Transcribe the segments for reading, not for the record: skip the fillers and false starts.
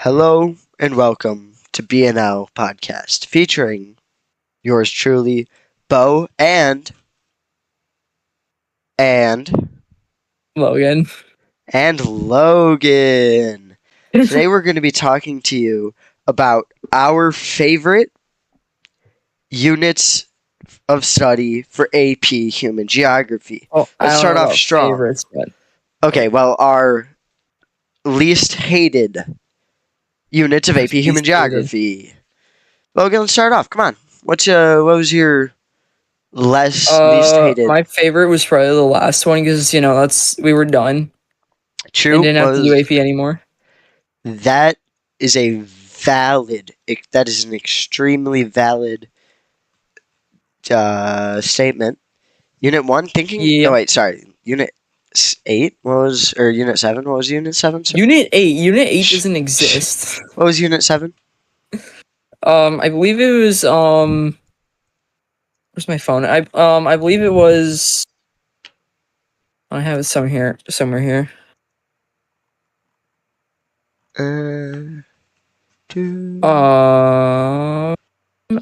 Hello and welcome to BNL Podcast featuring yours truly, Bo and Logan. Logan. Today we're going to be talking to you about our favorite units of study for AP Human Geography. Oh, I Let's don't start know off about strong. favorites, but Okay, well, our least hated units of AP Human least hated. Geography. Logan, let's start off. Come on. What was your least hated? My favorite was probably the last one because we were done True. and didn't have to do AP anymore. That is an extremely valid statement. Unit 1 thinking? Yep. No, wait, sorry. Unit 8 or Unit 7? What was Unit 7? Unit 8. Unit 8 doesn't exist. What was Unit 7? I believe it was where's my phone? I believe it was. I have it somewhere here.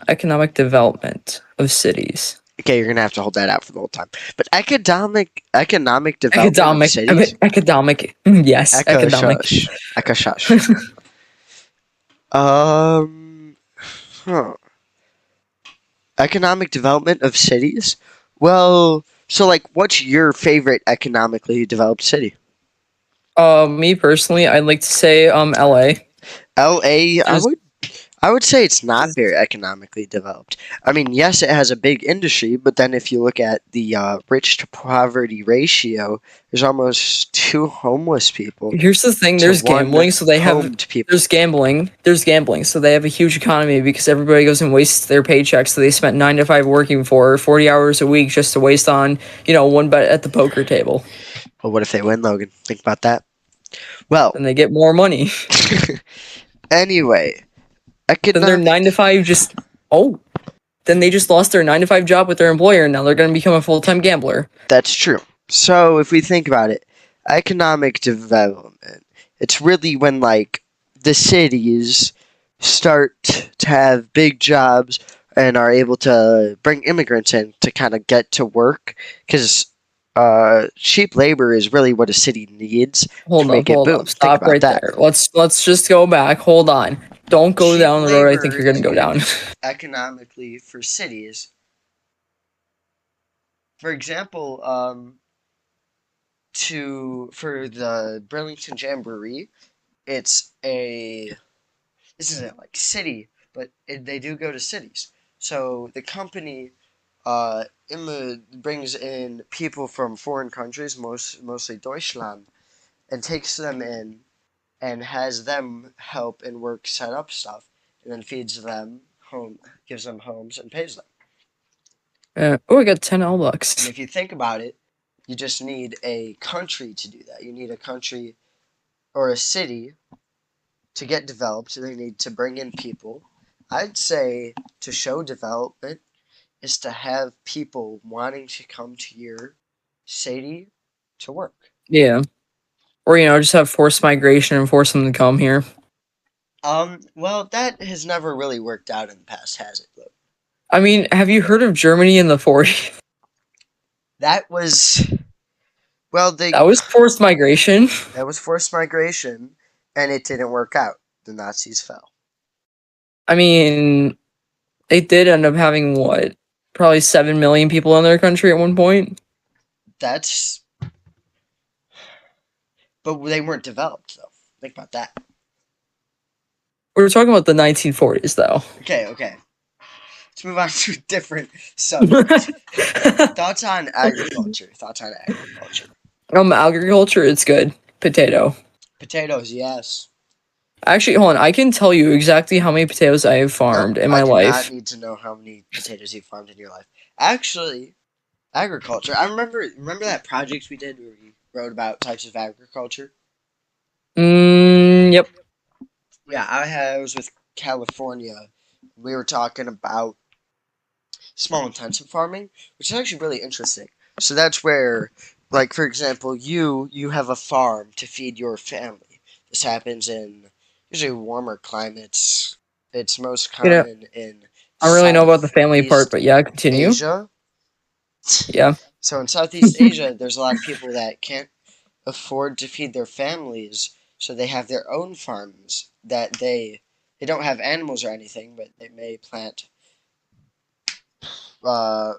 Economic development of cities. Okay, you're gonna have to hold that out for the whole time. But economic development of cities. Academic. Yes. Academic. Economic development of cities? Well, so like what's your favorite economically developed city? Me personally, I'd like to say LA. LA, I would say it's not very economically developed. I mean, yes, it has a big industry, but then if you look at the rich to poverty ratio, there's almost 2 homeless people. Here's the thing: there's gambling, so they have people. There's gambling, so they have a huge economy because everybody goes and wastes their paychecks. So they spent 9 to 5 working for 40 hours a week just to waste on one bet at the poker table. Well, what if they win, Logan? Think about that. Well, and they get more money. Anyway. Then their 9 to 5 then they just lost their 9 to 5 job with their employer, and now they're going to become a full-time gambler. That's true. So if we think about it, economic development, it's really when like the cities start to have big jobs and are able to bring immigrants in to kind of get to work, because cheap labor is really what a city needs to make it boom. Stop right there. Let's just go back. Hold on. Don't go down the road I think you're going to go down. Economically for cities. For example, for the Burlington Jamboree, this isn't like city, but they do go to cities. So the company brings in people from foreign countries, mostly Deutschland, and takes them in and has them help and work set up stuff, and then feeds them gives them homes, and pays them. I got 10 L-bucks. And if you think about it, you just need a country to do that. You need a country or a city to get developed. They need to bring in people. I'd say to show development is to have people wanting to come to your city to work. Yeah. Or, just have forced migration and force them to come here. Well, that has never really worked out in the past, has it, Luke? I mean, have you heard of Germany in the 40s? That was forced migration. That was forced migration, and it didn't work out. The Nazis fell. I mean, they did end up having, probably 7 million people in their country at one point? But they weren't developed, though. Think about that. We were talking about the 1940s, though. Okay. Let's move on to a different subject. Thoughts on agriculture. Agriculture, it's good. Potato. Potatoes, yes. Actually, hold on. I can tell you exactly how many potatoes I have farmed in my life. I do not need to know how many potatoes you've farmed in your life. Actually, agriculture. I remember that project we did where we wrote about types of agriculture? Yep. Yeah, I was with California. We were talking about small intensive farming, which is actually really interesting. So that's where, like, for example, you have a farm to feed your family. This happens in usually warmer climates. It's most You know, common in I don't really know about the family part, Southeast but yeah, continue. Asia. Yeah. So in Southeast Asia, there's a lot of people that can't afford to feed their families, so they have their own farms that they don't have animals or anything, but they may plant uh,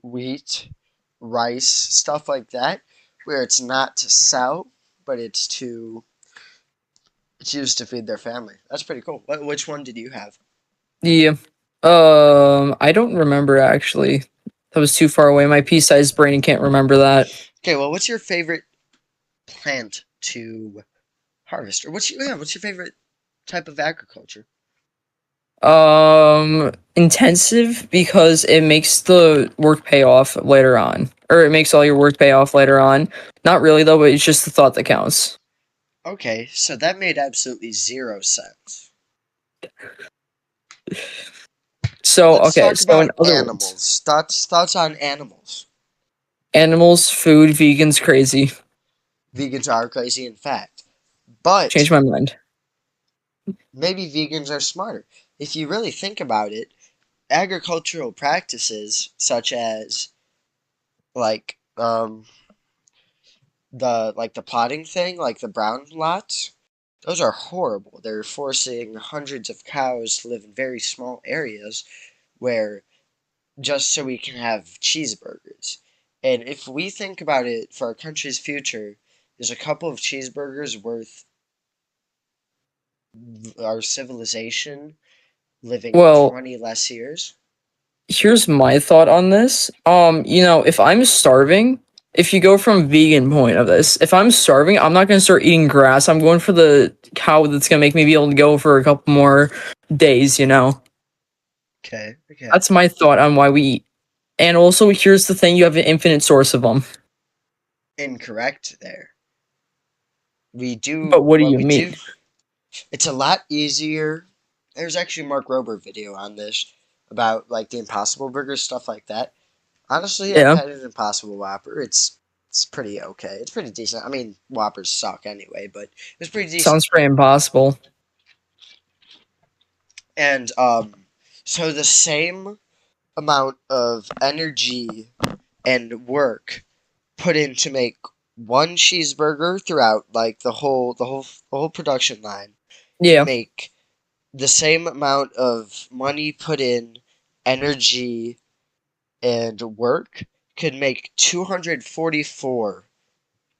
wheat, rice, stuff like that, where it's not to sell, but it's used to feed their family. That's pretty cool. Which one did you have? Yeah. I don't remember actually. That was too far away. My pea-sized brain can't remember that. Okay, well, what's your favorite plant to harvest, or what's your favorite type of agriculture? Intensive because it makes the work pay off later on, or it makes all your work pay off later on. Not really though, but it's just the thought that counts. Okay, so that made absolutely zero sense. So Let's okay, talk so about in other words, animals. Thoughts on animals. animals, food, vegans, crazy. Vegans are crazy, in fact, but Change my mind. maybe vegans are smarter. If you really think about it, agricultural practices such as like the plotting thing, like the brown lots, those are horrible. They're forcing hundreds of cows to live in very small areas where just so we can have cheeseburgers. And if we think about it for our country's future, is a couple of cheeseburgers worth our civilization living Well, 20 less years? here's my thought on this. If I'm starving, if you go from vegan point of this, if I'm starving, I'm not gonna start eating grass. I'm going for the cow that's gonna make me be able to go for a couple more days, you know? Okay, okay. That's my thought on why we eat. And also, here's the thing: you have an infinite source of them. Incorrect there. We But do what do what you we mean? do. It's a lot easier. There's actually a Mark Rober video on this about like the Impossible Burger, stuff like that. Honestly, I've Yeah, had an Impossible Whopper. It's pretty okay. It's pretty decent. I mean, Whoppers suck anyway, but it was pretty decent. sounds pretty impossible. And so the same amount of energy and work put in to make one cheeseburger throughout like the whole production line can Yeah. make the same amount of money put in, energy and work could make 244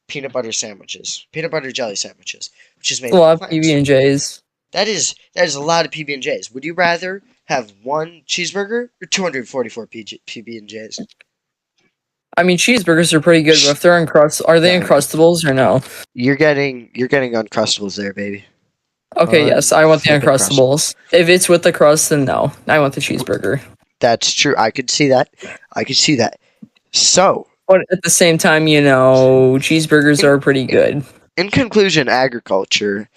peanut butter jelly sandwiches, which is A made from lot of PB plants. and J's. That is a lot of PB and J's. Would you rather have one cheeseburger or 244 PB and J's? I mean, cheeseburgers are pretty good, but if they're uncrust, are they Sorry, uncrustables or no? you're getting uncrustables there, baby. Okay, yes, I want the Unflippin' crustable. uncrustables. If it's with the crust, then no, I want the cheeseburger. That's true. I could see that. I could see that. So, But at the same time, cheeseburgers in are pretty good. in conclusion, agriculture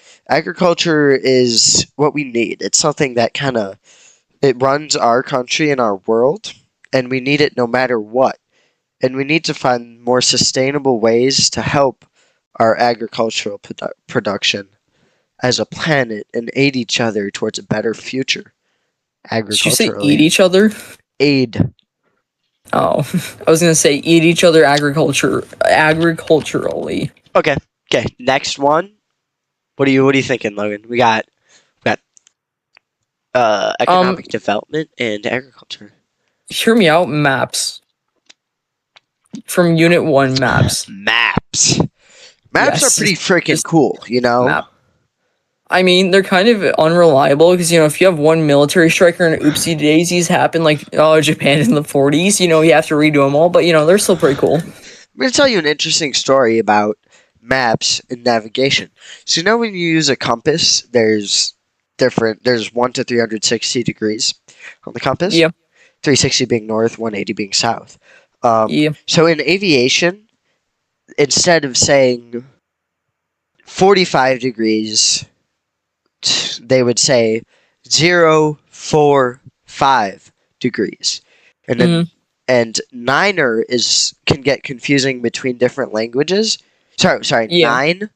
is what we need. It's something that kind of it runs our country and our world, and we need it no matter what. And we need to find more sustainable ways to help our agricultural production as a planet and aid each other towards a better future Did you say eat agriculturally. each other? Aid. Oh, I was gonna say eat each other agriculturally. Okay. Okay. Next one. What are you thinking, Logan? We got Um, economic development and agriculture. Hear me out. Maps from Unit One. Maps. Maps. Maps are Yes, pretty freaking just cool, you know? map. I mean, they're kind of unreliable because if you have one military striker and oopsie daisies happen, like Japan in the 40s, you have to redo them all. But they're still pretty cool. I'm going to tell you an interesting story about maps and navigation. So, when you use a compass, there's 1 to 360 degrees on the compass, Yeah, 360 being north, 180 being south. yeah. So, in aviation, instead of saying 45 degrees, they would say 045 degrees. And Mm-hmm. then and niner can get confusing between different languages. Sorry, Yeah. 9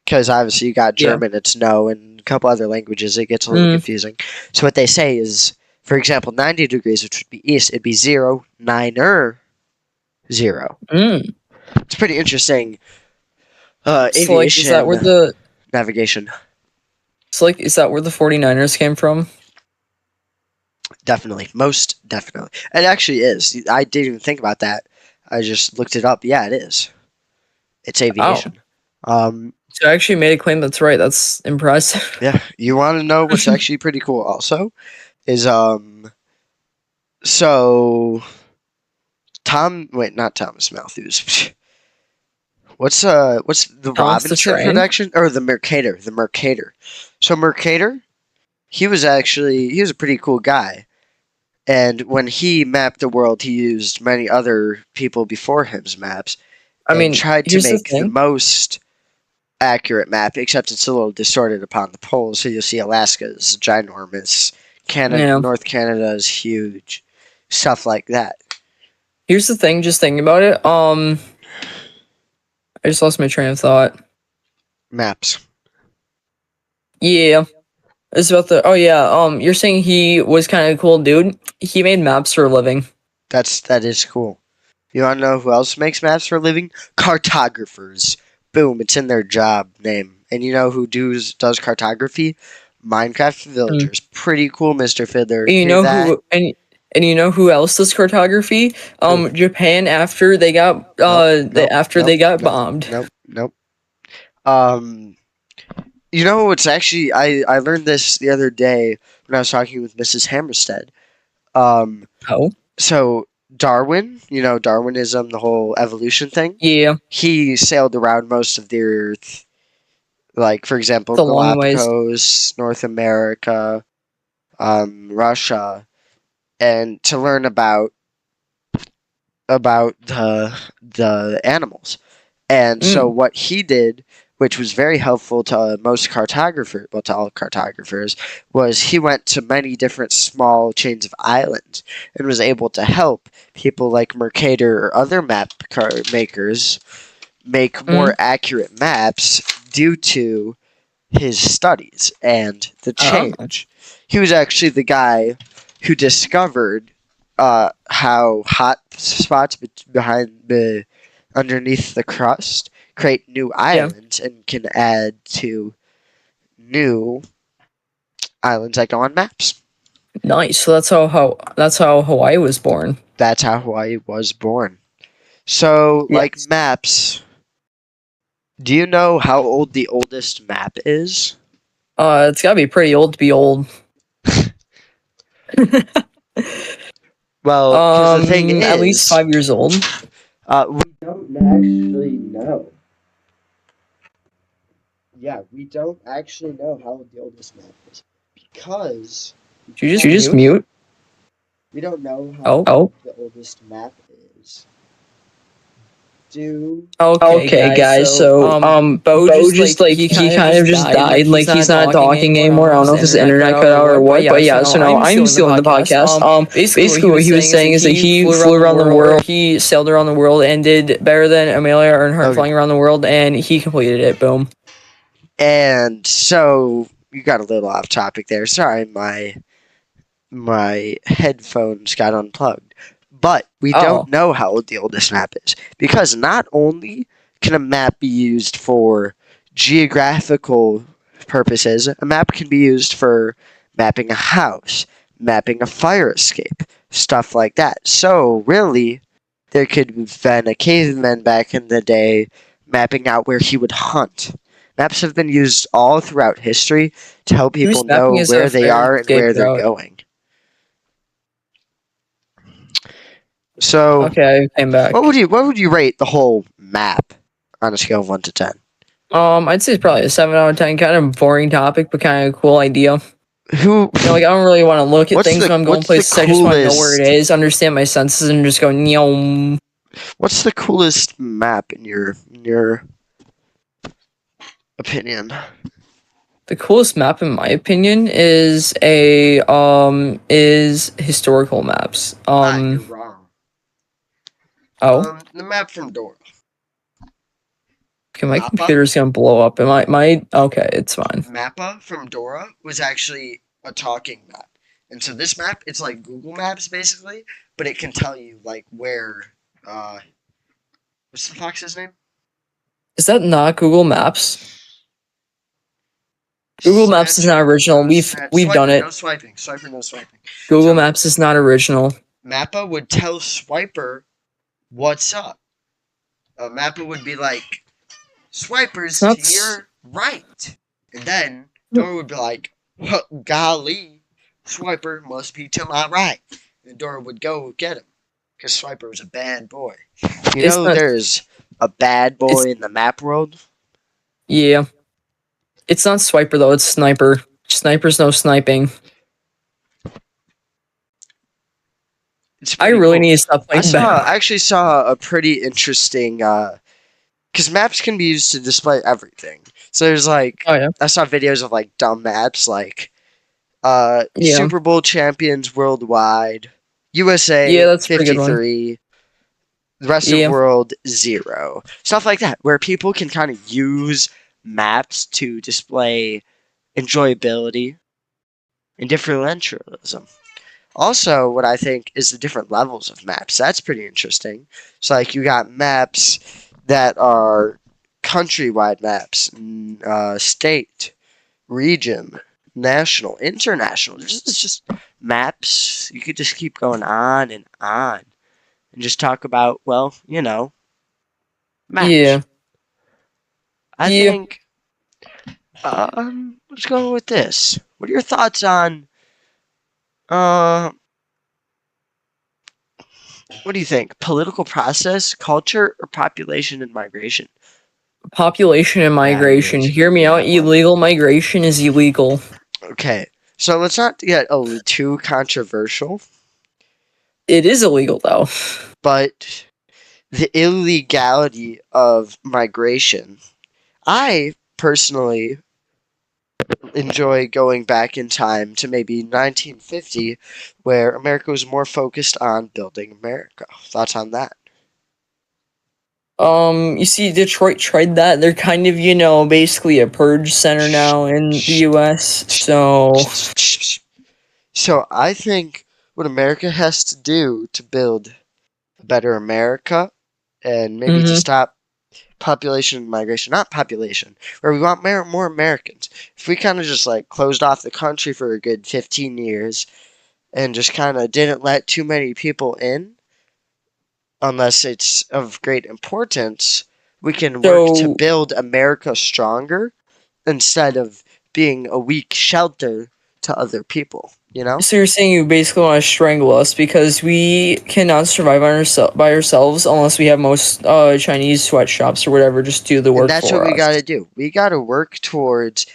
because obviously you got Yeah. German, it's no, and a couple other languages, it gets a little confusing. So what they say is, for example, 90 degrees, which would be east, it'd be 0, 9 0. Mm. It's pretty interesting So like, is that aviation where the navigation. is that where the 49ers came from? Definitely, most definitely. It actually is. I didn't even think about that. I just looked it up. Yeah, it is. It's Oh, aviation. Um, so I actually made a claim that's right. That's impressive. yeah. You want to know what's actually pretty cool? Also, is so not Thomas Malthus. What's the Thomas the Robinson Train. production or the Mercator? The Mercator. So Mercator, he was a pretty cool guy. And when he mapped the world, he used many other people before him's maps I and mean, tried to here's the make the thing. most accurate map, except it's a little distorted upon the poles. So you'll see Alaska is ginormous, Yeah. North Canada is huge, stuff like that. Here's the thing. Just thinking about it. I just lost my train of thought. Maps. Yeah. It's about the. Oh yeah. You're saying he was kind of a cool dude. He made maps for a living. That is cool. You want to know who else makes maps for a living? Cartographers. Boom! It's in their job name. And you know who does cartography? Minecraft Mm. villagers. Pretty cool, Mr. Fiddler. And you Hear know that? who and you know who else does cartography? Who? Japan after they got Nope. Nope. after Nope. they got Nope. bombed. Nope. Nope. You know what's actually I learned this the other day when I was talking with Mrs. Hammerstead. Um, Oh. so Darwin, you know Darwinism, the whole evolution thing. Yeah. He sailed around most of the earth, like for example, The long ways. Galapagos, North America, Russia, and to learn about the animals. And so Mm. what he did, which was very helpful to most cartographers, well, to all cartographers, was he went to many different small chains of islands and was able to help people like Mercator or other map makers make Mm. more accurate maps due to his studies and the Oh. change. He was actually the guy who discovered how hot spots underneath the crust create new Yeah. islands and can add to new islands that go on maps. Nice. So that's how Hawaii was born. That's how Hawaii was born. So, like Yes. maps, do you know how old the oldest map is? It's gotta be pretty old to be old. Well, because the thing At least is, 5 years old. we don't actually know. Yeah, we don't actually know how old the oldest map is because Did you just mute? we don't know how Oh. old the oldest map is. Do Okay, guys. So, Bo Bo just he he kind of just died. Like he's not talking anymore. anymore. I don't know if his internet cut out or what. But yeah, so now I'm still in the podcast. Basically what he was saying is that he flew around the world. He sailed around the world and did better than Amelia Earnhardt Okay. flying around the world, and he completed it. Boom. And so you got a little off topic there. Sorry, my headphones got unplugged. But we don't know how old the oldest map is because not only can a map be used for geographical purposes, a map can be used for mapping a house, mapping a fire escape, stuff like that. So really, there could have been a caveman back in the day mapping out where he would hunt. Maps have been used all throughout history to help He was people know mapping his where they fire are and escape where they're route. going. So, Okay, I came back. what would you rate the whole map on a scale of 1 to 10? I'd say it's probably a 7 out of 10. Kind of boring topic, but kind of cool idea. Who? You know, like I don't really want to look at What's things the- when I'm going what's the places. I just want to know where it coolest- is, understand my senses, and just go nyom. What's the coolest map in your opinion? The coolest map, in my opinion, is historical maps. You're wrong. Oh, The map from Dora. Okay, my Mappa? computer's gonna blow up. Okay, it's fine. Mappa from Dora was actually a talking map. And so this map, it's like Google Maps basically, but it can tell you like where what's the fox's name? Is that not Google Maps? Google Maps is not original. We've done it. No swiping. Swiper, no swiping. Google Maps is not original. Mappa would tell Swiper what's up. Mappa would be like, Swipers to your right. And then Dora would be like, well, golly, Swiper must be to my right. And Dora would go get him. Because Swiper was a bad boy. There's a bad boy in the map world? Yeah. It's not Swiper, though. It's Sniper. Sniper's no sniping. I really need to stop playing I actually saw a pretty interesting... because maps can be used to display everything. So there's like... Oh, yeah. I saw videos of like dumb maps like... Super Bowl champions worldwide. USA, that's 53. The rest of the world, 0. Stuff like that, where people can kind of use maps to display enjoyability and differentialism. Also, what I think is the different levels of maps. That's pretty interesting. So, like, you got maps that are countrywide maps, state, region, national, international. It's just maps. You could just keep going on and just talk about, well, maps. Yeah. I think, let's go with this. What are your thoughts on, what do you think? Political process, culture, or population and migration? Population and migration. Hear me out. Illegal migration is illegal. Okay. So let's not get too controversial. It is illegal, though. But the illegality of migration, I personally enjoy going back in time to maybe 1950, where America was more focused on building America. Thoughts on that? You see, Detroit tried that. They're kind of, basically a purge center now in the U.S., So I think what America has to do to build a better America and maybe to stop population migration, not population, where we want more Americans. If we kind of just like closed off the country for a good 15 years and just kind of didn't let too many people in, unless it's of great importance, we can work to build America stronger instead of being a weak shelter to other people, So you're saying you basically want to strangle us because we cannot survive by ourselves unless we have most Chinese sweatshops or whatever just do the work for us. That's what we got to do. We got to work towards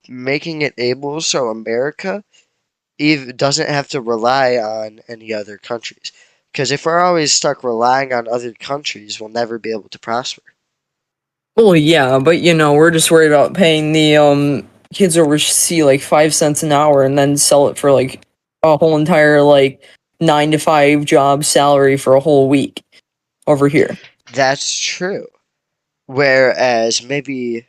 making it able so America doesn't have to rely on any other countries. Because if we're always stuck relying on other countries, we'll never be able to prosper. Well, yeah, but we're just worried about paying the kids overseas like 5 cents an hour and then sell it for like a whole entire 9 to 5 job salary for a whole week over here. That's true. Whereas maybe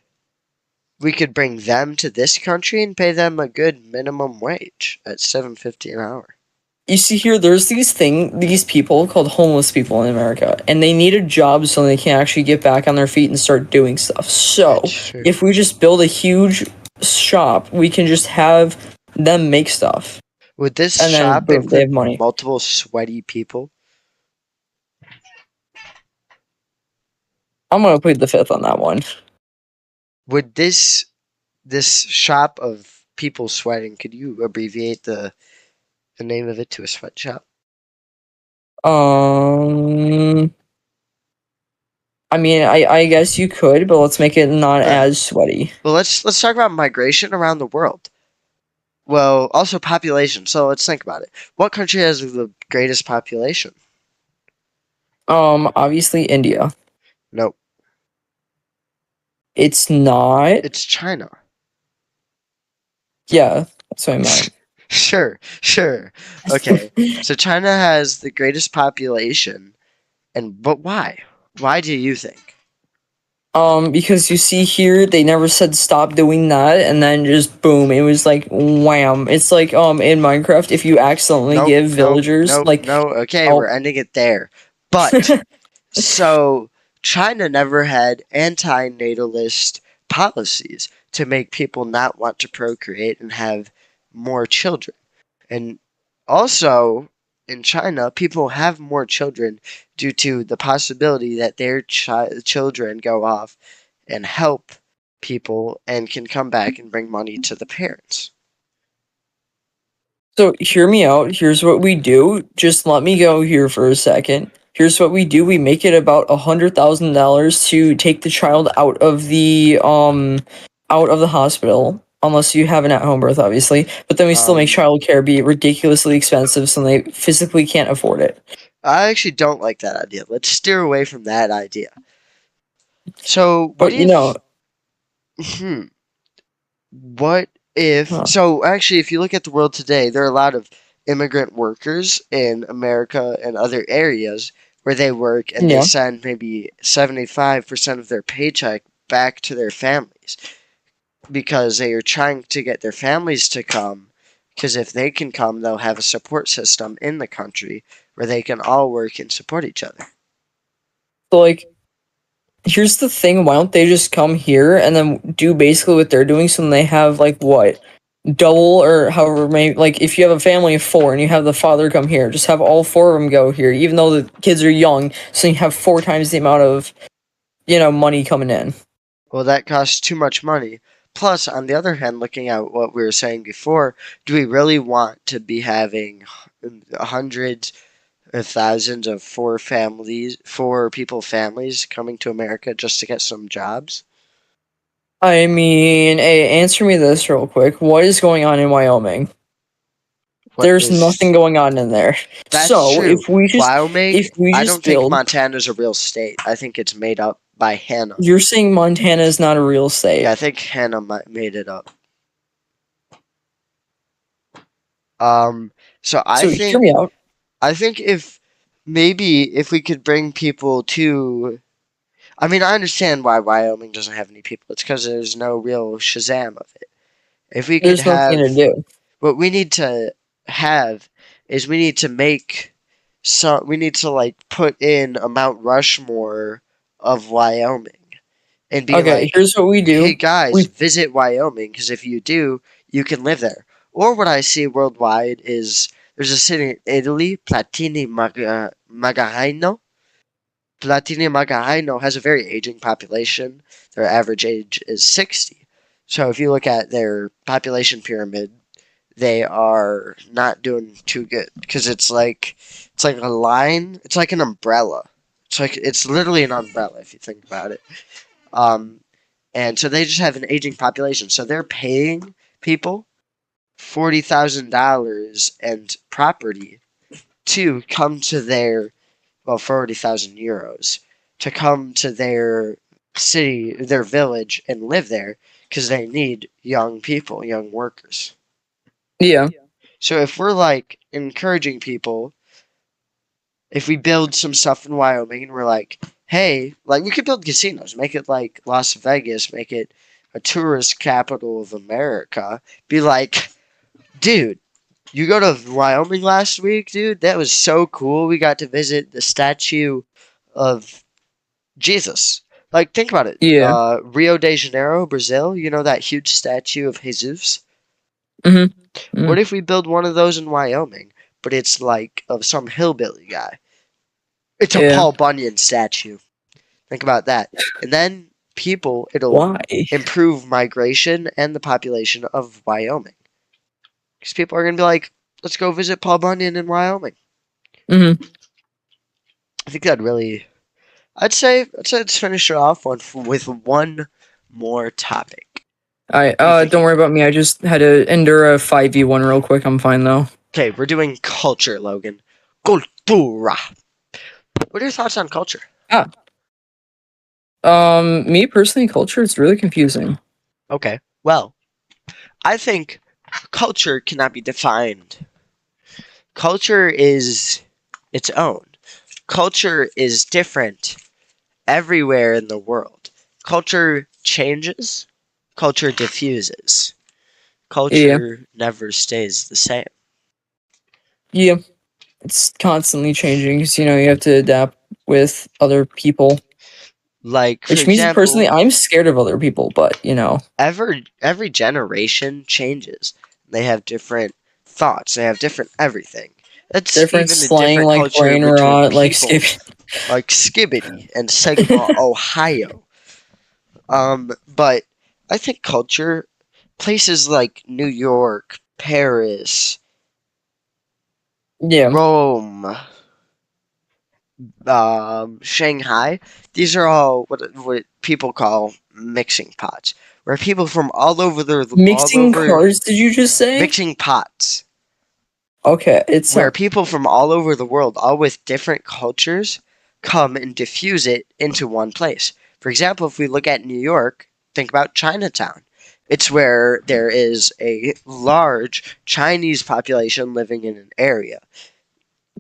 we could bring them to this country and pay them a good minimum wage at $7.50 an hour. You see here, there's these people called homeless people in America, and they need a job so they can actually get back on their feet and start doing stuff. So, if we just build a huge shop, we can just have them make stuff. Would this shop include multiple sweaty people? I'm gonna plead the fifth on that one. Would this shop of people sweating, could you abbreviate the name of it to a sweatshop? I mean, I guess you could, but let's make it not as sweaty. Well, let's talk about migration around the world. Well, also population. So let's think about it. What country has the greatest population? Obviously India. Nope. It's not. It's China. Yeah, that's what I meant. Sure. Okay. So China has the greatest population, but why? Why do you think? Because you see here, they never said stop doing that, and then just boom, it was like wham. It's like in Minecraft, if you accidentally give villagers no. Okay, we're ending it there. But so China never had anti-natalist policies to make people not want to procreate and have more children. And also in China, people have more children due to the possibility that their children go off and help people and can come back and bring money to the parents. So hear me out. Here's what we do. Just let me go here for a second. Here's what we do. We make it about $100,000 to take the child out of the hospital, unless you have an at-home birth, obviously. But then we still make childcare be ridiculously expensive, so they physically can't afford it. I actually don't like that idea. Let's steer away from that idea. So, but what if? So, actually, if you look at the world today, there are a lot of immigrant workers in America and other areas where they work, and they send maybe 75% of their paycheck back to their families because they are trying to get their families to come. Because if they can come, they'll have a support system in the country where they can all work and support each other. So, like, here's the thing, why don't they just come here and then do basically what they're doing, so then they have, like, what? Double or however many, like, if you have a family of 4 and you have the father come here, just have all 4 of them go here, even though the kids are young, so you have 4 times the amount of, money coming in. Well, that costs too much money. Plus, on the other hand, looking at what we were saying before, do we really want to be having hundreds of thousands of 4 people families coming to America just to get some jobs? I mean, hey, answer me this real quick. What is going on in Wyoming? There's nothing going on in there. That's so true. If we just, Wyoming, I don't think build, Montana's a real state. I think it's made up by Hannah. You're saying Montana is not a real state? Yeah, I think Hannah made it up. So think. Hear me out. I think if we could bring people to. I mean, I understand why Wyoming doesn't have any people. It's because there's no real Shazam of it. If we could have, nothing to do. What we need to have is we need to make we need to like put in a Mount Rushmore of Wyoming and be like, here's what we do. Hey guys, visit Wyoming, because if you do, you can live there. Or what I see worldwide is there's a city in Italy, Platini Magaino. Platini Magaino has a very aging population. Their average age is 60. So if you look at their population pyramid, they are not doing too good, because it's like a line. It's like an umbrella. It's literally an umbrella if you think about it. And so they just have an aging population. So they're paying people $40,000 and property to come to their 40,000 euros to come to their city, their village, and live there, because they need young people, young workers. Yeah. So if we're like encouraging people, if we build some stuff in Wyoming and we're like, hey, like, we could build casinos, make it like Las Vegas, make it a tourist capital of America. Be like, dude, you go to Wyoming last week, dude? That was so cool. We got to visit the statue of Jesus. Like, think about it. Yeah. Rio de Janeiro, Brazil, you know that huge statue of Jesus? Mm-hmm. What if we build one of those in Wyoming, but it's like of some hillbilly guy? It's a Paul Bunyan statue. Think about that. And then it'll improve migration and the population of Wyoming. Because people are going to be like, let's go visit Paul Bunyan in Wyoming. Mm-hmm. I think that really... I'd say let's finish it off with one more topic. Alright, don't worry about me. I just had to endure a 5v1 real quick. I'm fine, though. Okay, we're doing culture, Logan. Cultura. What are your thoughts on culture? Me personally, culture is really confusing. Okay, well, I think culture cannot be defined. Culture is its own. Culture is different everywhere in the world. culture changes, culture diffuses. Culture never stays the same. Yeah. It's constantly changing because, you have to adapt with other people. Like, for Which means, example, personally, I'm scared of other people, but, every generation changes. They have different thoughts. They have different everything. It's different even a slang, different like culture brain between rot, like people, skipping. like Skibbity and Sigma, Ohio. But I think culture, places like New York, Paris, Yeah. Rome, Shanghai, these are all what people call mixing pots, where people from all over Mixing cars, did you just say? mixing pots, Okay, where people from all over the world, all with different cultures, come and diffuse it into one place. For example, if we look at New York, think about Chinatown. It's where there is a large Chinese population living in an area.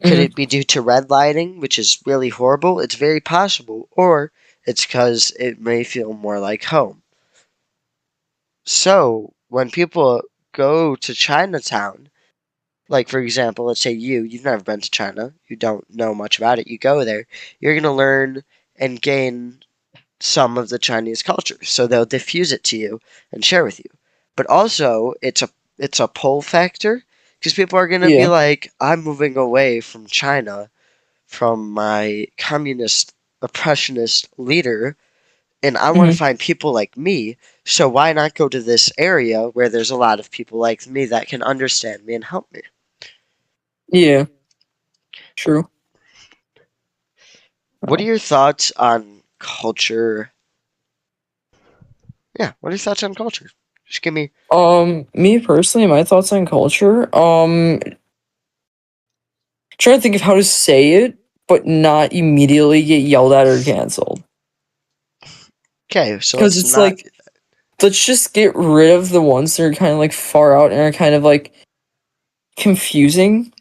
Could it be due to red lighting, which is really horrible? It's very possible. Or it's because it may feel more like home. So, when people go to Chinatown, like for example, let's say you've never been to China, you don't know much about it, you go there, you're going to learn and gain some of the Chinese culture. So they'll diffuse it to you and share with you. But also, it's a pull factor because people are going to be like, I'm moving away from China, from my communist oppressionist leader, and I want to find people like me. So why not go to this area where there's a lot of people like me that can understand me and help me? Yeah. True. What are your thoughts on culture? Yeah, what are your thoughts on culture? Just give me. Me personally, my thoughts on culture. Trying to think of how to say it, but not immediately get yelled at or canceled. Okay, so Because let's it's not. like, let's just get rid of the ones that are kind of like far out and are kind of like confusing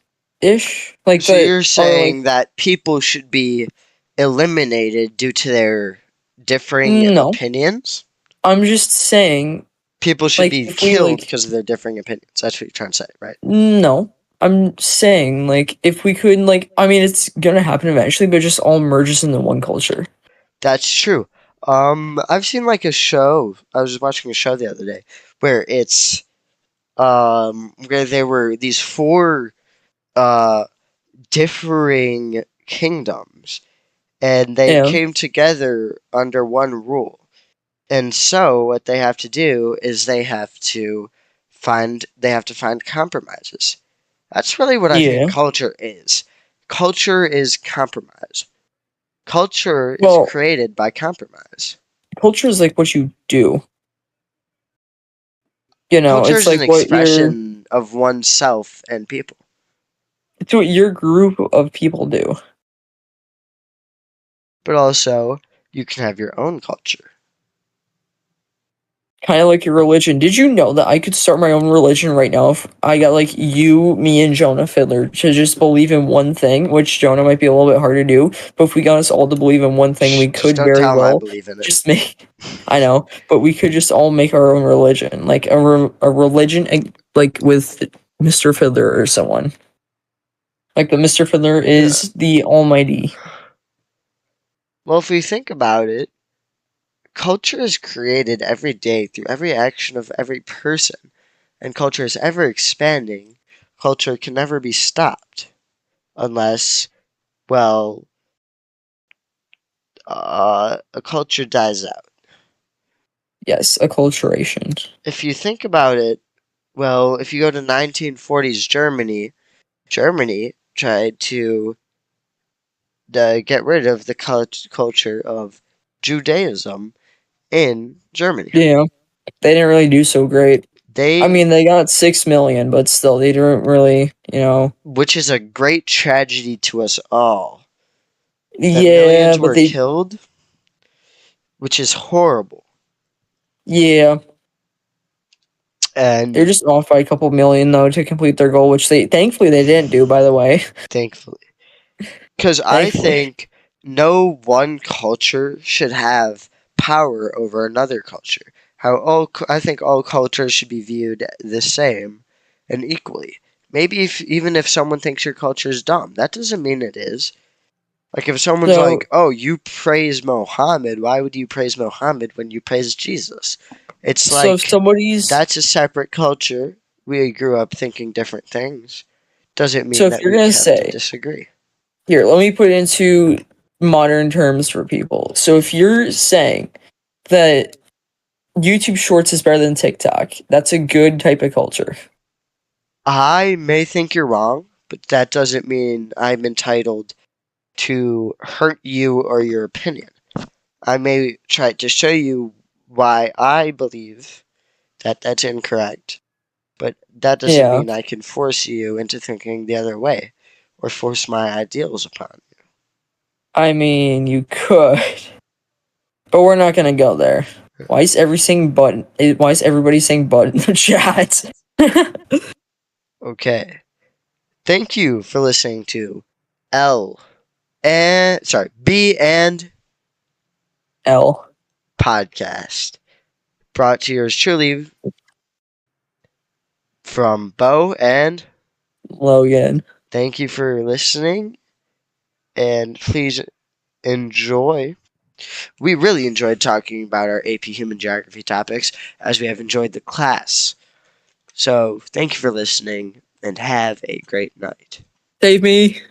ish. Like So that you're are saying like, that people should be eliminated due to their differing no. opinions? I'm just saying, People should like, be if we killed like, because of their differing opinions. That's what you're trying to say, right? no. I'm saying, like, if we could, like, I mean, it's gonna happen eventually, but just all merges into one culture. That's true. I've seen like a show. I was watching a show the other day where it's where there were these four uh differing kingdoms, and they Yeah. came together under one rule. And so what they have to do is they have to find compromises. That's really what I think Yeah. culture is. Culture is compromise. Culture is Well, created by compromise. culture is like what you do. Culture It's is an like expression of oneself and people. it's what your group of people do. But also, you can have your own culture. Kind of like your religion. Did you know that I could start my own religion right now if I got like you, me, and Jonah Fiddler to just believe in one thing, which Jonah might be a little bit hard to do, but if we got us all to believe in one thing, we Just could don't very tell them I well believe in it. just make. I know, but we could just all make our own religion, like a religion, like with Mr. Fiddler or someone. Like the Mr. Fiddler is the Almighty. Well, if we think about it, culture is created every day through every action of every person, and culture is ever expanding. Culture can never be stopped unless, well, a culture dies out. Yes, acculturation. If you think about it, well, if you go to 1940s Germany, Germany tried to get rid of the culture of Judaism in Germany. Yeah, they didn't really do so great. I They, mean, they got 6 million, but still, they didn't really, which is a great tragedy to us all, that Yeah, millions but were they, killed, which is horrible. yeah, And they're just off by a couple million though to complete their goal, which thankfully they didn't do, by the way. thankfully, because I Thankfully. think no one culture should have power over another culture. I think all cultures should be viewed the same and equally. Maybe even if someone thinks your culture is dumb, that doesn't mean it is. Like if someone's So like, "Oh, you praise Mohammed. Why would you praise Mohammed when you praise Jesus?" It's so if like somebody's that's a separate culture. We grew up thinking different things. Doesn't so mean if that you're we gonna have to say disagree. here, let me put it into modern terms for people. So if you're saying that YouTube Shorts is better than TikTok, that's a good type of culture. I may think you're wrong, but that doesn't mean I'm entitled to hurt you or your opinion. I may try to show you why I believe that that's incorrect, but that doesn't Yeah. mean I can force you into thinking the other way or force my ideals upon you. I mean, you could, but we're not gonna go there. Why is everybody saying but in the chat? Okay. Thank you for listening to B and L. podcast. Brought to yours truly from Bo and Logan. thank you for listening and please enjoy. We really enjoyed talking about our AP Human Geography topics as we have enjoyed the class. So thank you for listening and have a great night. Save me.